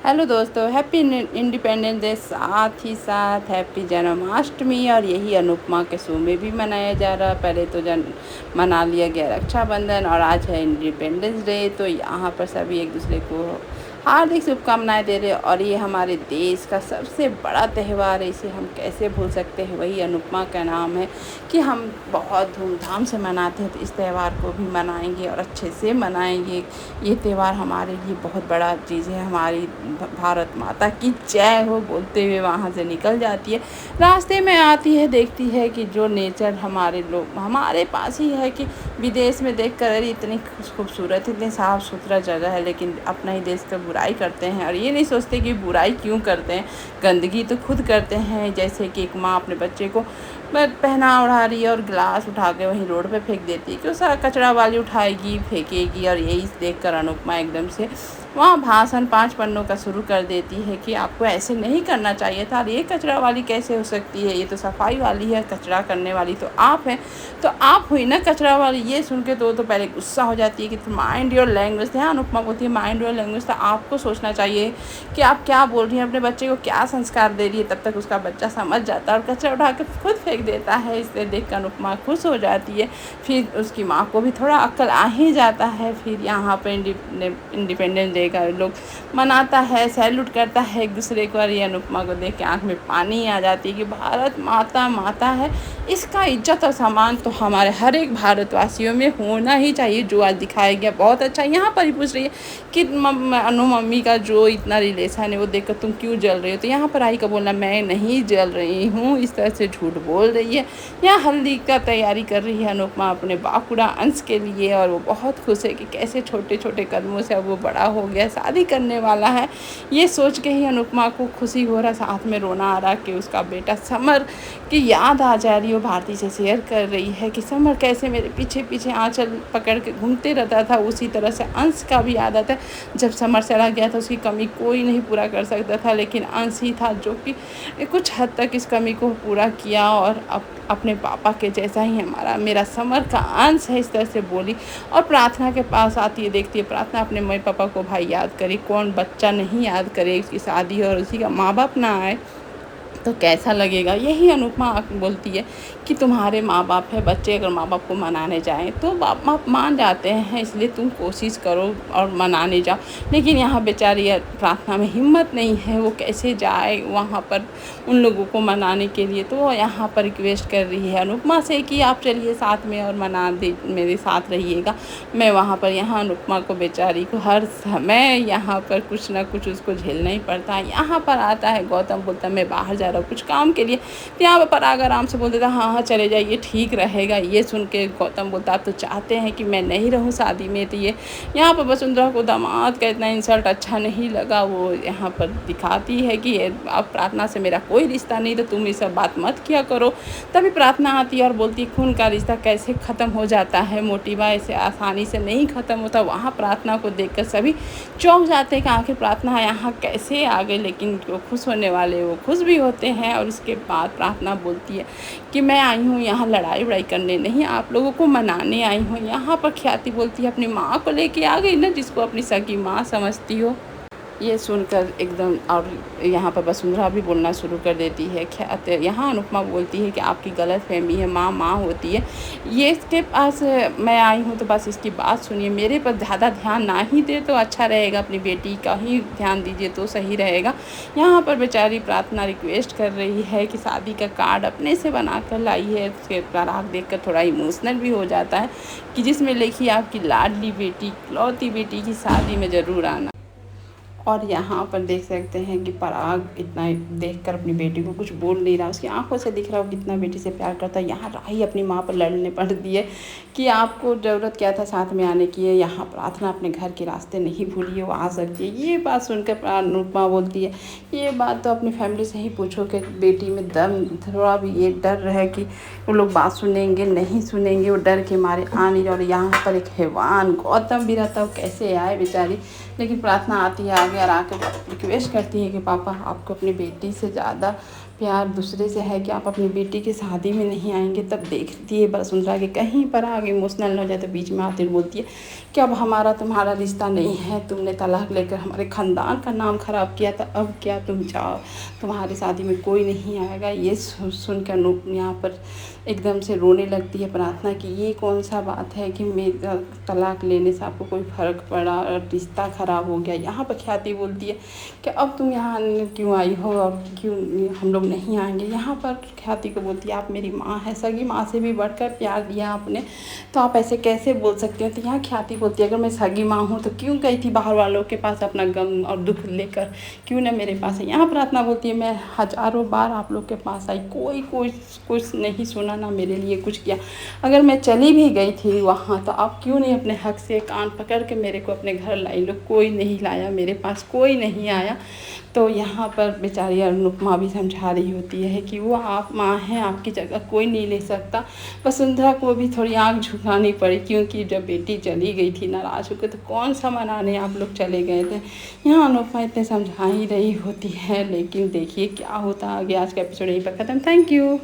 Hello दोस्तों, happy independence day, साथ ही साथ हैप्पी जन्माष्टमी। और यही अनुपमा के शो में भी मनाया जा रहा है। पहले तो मना लिया गया रक्षाबंधन और आज है इंडिपेंडेंस डे। तो यहाँ पर सभी एक दूसरे को हार्दिक शुभकामनाएं दे रहे हैं। और ये हमारे देश का सबसे बड़ा त्यौहार है, इसे हम कैसे भूल सकते हैं। वही अनुपमा का नाम है कि हम बहुत धूमधाम से मनाते हैं, तो इस त्यौहार को भी मनाएंगे और अच्छे से मनाएंगे। ये त्यौहार हमारे लिए बहुत बड़ा चीज़ है। हमारी भारत माता की जय हो बोलते हुए वहाँ से निकल जाती है, रास्ते में आती है, देखती है कि जो नेचर हमारे लोग हमारे पास ही है, कि विदेश में देख कर अरे इतनी खूबसूरत इतनी साफ़ सुथरा जगह है, लेकिन अपना ही देश का बुराई करते हैं। और ये नहीं सोचते कि बुराई क्यों करते हैं, गंदगी तो खुद करते हैं। जैसे कि एक माँ अपने बच्चे को पहना ओढ़ा रही है और गिलास उठा के वहीं रोड पे फेंक देती है, कि उस कचरा वाली उठाएगी फेंकेगी। और यही देखकर अनुपमा एकदम से वहाँ भाषण 5 पन्नों का शुरू कर देती है कि आपको ऐसे नहीं करना चाहिए था। ये कचरा वाली कैसे हो सकती है, ये तो सफाई वाली है, कचरा करने वाली तो आप हैं, तो आप हुई ना कचरा वाली। ये सुन के तो पहले गुस्सा हो जाती है कि माइंड योर लैंग्वेज। हाँ, अनुपमा बोलती है माइंड योर लैंग्वेज, तो आपको सोचना चाहिए कि आप क्या बोल रही हैं, अपने बच्चे को क्या संस्कार दे रही है। तब तक उसका बच्चा समझ जाता है और कचरा उठा के खुद फेंक देता है। इसे देख कर अनुपमा खुश हो जाती है। फिर उसकी माँ को भी थोड़ा अक्ल आ ही जाता है। फिर यहाँ पर इंडिपेंडेंस डे का लोग मनाता है, सैल्यूट करता है एक दूसरे को। और ये अनुपमा को देख के आँख में पानी आ जाती है कि भारत माता माता है, इसका इज्जत और सम्मान तो हमारे हर एक भारतवासियों में होना ही चाहिए। जो आज दिखाया गया बहुत अच्छा। यहाँ पर ही पूछ रही है कि अनु मम्मी का जो इतना रिलेशन है वो देखकर तुम क्यों जल रही हो। तो यहाँ पर आई का बोलना मैं नहीं जल रही हूँ, इस तरह से झूठ बोल रही है। यहाँ हल्दी का तैयारी कर रही है अनुपमा अपने बाकुड़ा अंश के लिए, और वो बहुत खुश है कि कैसे छोटे छोटे कदमों से अब वो बड़ा हो गया, शादी करने वाला है। ये सोच के ही अनुपमा को खुशी हो रहा, साथ में रोना आ रहा कि उसका बेटा समर की याद आ जा रही। वो भारती से शेयर कर रही है कि समर कैसे मेरे पीछे पीछे आंचल पकड़ के घूमते रहता था, उसी तरह से अंश का भी याद आता है। जब समर चला गया था उसकी कमी कोई नहीं पूरा कर सकता था, लेकिन अंश ही था जो कि कुछ हद तक इस कमी को पूरा किया। और अपने पापा के जैसा ही मेरा समर का अंश है, इस तरह से बोली। और प्रार्थना के पास आती है, देखती है प्रार्थना अपने मम्मी पापा को भाई याद करे। कौन बच्चा नहीं याद करे, उसकी शादी और उसी का माँ बाप ना आए तो कैसा लगेगा। यही अनुपमा बोलती है कि तुम्हारे माँ बाप है, बच्चे अगर माँ बाप को मनाने जाएं तो बाप माँ मान जाते हैं, इसलिए तुम कोशिश करो और मनाने जाओ। लेकिन यहाँ बेचारी प्रार्थना में हिम्मत नहीं है, वो कैसे जाए वहाँ पर उन लोगों को मनाने के लिए। तो वो यहाँ पर रिक्वेस्ट कर रही है अनुपमा से कि आप चलिए साथ में और मना दे, मेरे साथ रहिएगा। मैं वहाँ पर यहाँ अनुपमा को बेचारी को हर समय यहाँ पर कुछ ना कुछ उसको झेलना ही पड़ता है। यहाँ पर आता है गौतम, बोलता मैं बाहर जा रहा हूँ कुछ काम के लिए। तो यहाँ पर आकर आराम से बोल देता हाँ हाँ चले जाइए ठीक रहेगा। ये सुन के गौतम बोलता आप तो चाहते हैं कि मैं नहीं रहूँ शादी में। तो ये यहाँ पर वसुंधरा को दामाद का इतना इंसल्ट अच्छा नहीं लगा। वो यहाँ पर दिखाती है कि अब प्रार्थना से मेरा कोई रिश्ता नहीं, तो तुम ये सब बात मत किया करो। तभी प्रार्थना आती है और बोलती है खून का रिश्ता कैसे ख़त्म हो जाता है, मोटिवा ऐसे आसानी से नहीं ख़त्म होता। वहाँ प्रार्थना को देखकर सभी चौंक जाते हैं कि आखिर प्रार्थना यहाँ कैसे आ गई। लेकिन जो खुश होने वाले वो खुश भी होते हैं। और उसके बाद प्रार्थना बोलती है कि मैं आई हूँ यहाँ लड़ाई वड़ाई करने नहीं, आप लोगों को मनाने आई हूँ। यहाँ पर ख्याति बोलती है अपनी माँ को लेके आ गई ना, जिसको अपनी सगी माँ समझती हो। ये सुनकर एकदम, और यहाँ पर वसुंधरा भी बोलना शुरू कर देती है। यहाँ अनुपमा बोलती है कि आपकी गलत फहमी है, माँ माँ होती है। ये इसके पास मैं आई हूँ तो बस इसकी बात सुनिए, मेरे पर ज़्यादा ध्यान ना ही दे तो अच्छा रहेगा, अपनी बेटी का ही ध्यान दीजिए तो सही रहेगा। यहाँ पर बेचारी प्रार्थना रिक्वेस्ट कर रही है कि शादी का कार्ड अपने से बना कर लाई है। उसके पराग देख कर थोड़ा इमोशनल भी हो जाता है कि जिसमें लिखी आपकी लाडली बेटी इकलौती बेटी की शादी में ज़रूर आना। और यहाँ पर देख सकते हैं कि पराग इतना देखकर अपनी बेटी को कुछ बोल नहीं रहा, उसकी आंखों से दिख रहा हो कितना बेटी से प्यार करता है। यहाँ राही अपनी माँ पर लड़ने पड़ती है कि आपको ज़रूरत क्या था साथ में आने की है। यहाँ प्रार्थना अपने घर के रास्ते नहीं भूलिए, वो आ सकती है। ये बात सुनकर अनुपमा बोलती है ये बात तो अपनी फैमिली से ही पूछो कि बेटी में दम थोड़ा भी ये डर रहे कि वो लोग बात सुनेंगे नहीं सुनेंगे, वो डर के मारे आ नहीं। और यहाँ पर एक हैवान गौतम भी रहता, वो कैसे आए बेचारी। लेकिन प्रार्थना आती है आगे घर आकर रिक्वेस्ट करती है कि पापा आपको अपनी बेटी से ज़्यादा प्यार दूसरे से है कि आप अपनी बेटी की शादी में नहीं आएंगे। तब देखती है वसुंधरा कि कहीं पर आगे इमोशनल हो जाए तो बीच में आती है बोलती है कि अब हमारा तुम्हारा रिश्ता नहीं है, तुमने तलाक लेकर हमारे ख़ानदान का नाम ख़राब किया था, अब क्या तुम चाहो, तुम्हारी शादी में कोई नहीं आएगा। ये सुनकर अनूप यहाँ पर एकदम से रोने लगती है प्रार्थना की ये कौन सा बात है कि मेरा तलाक लेने से आपको कोई फ़र्क पड़ा और रिश्ता ख़राब हो गया। यहाँ पर ख्याति बोलती है कि अब तुम यहाँ क्यों आई हो और क्यों हम लोग नहीं आएंगे। यहाँ पर ख्याति को बोलती है आप मेरी माँ है, सगी माँ से भी बढ़कर प्यार दिया आपने, तो आप ऐसे कैसे बोल सकते हो। तो यहाँ ख्याति बोलती है अगर मैं सगी माँ हूँ तो क्यों गई थी बाहर वालों के पास अपना गम और दुख लेकर, क्यों ना मेरे पास है। यहाँ प्रार्थना बोलती है मैं हज़ारों बार आप लोग के पास आई, कोई कुछ नहीं सुना, ना मेरे लिए कुछ किया। अगर मैं चली भी गई थी वहाँ तो आप क्यों नहीं अपने हक से कान पकड़ के मेरे को अपने घर लाई लो। कोई नहीं लाया, मेरे पास कोई नहीं आया। तो यहाँ पर बेचारी अनुपमा भी समझा रही होती है कि वो आप माँ हैं, आपकी जगह कोई नहीं ले सकता। वसुंधरा को भी थोड़ी आँख झुकानी पड़ी क्योंकि जब बेटी चली गई थी नाराज़ होकर तो कौन सा मनाने आप लोग चले गए थे। यहाँ अनुपमा इतने समझा ही रही होती है, लेकिन देखिए क्या होता आगे। आज का एपिसोड यहीं पर ख़त्म। Thank you.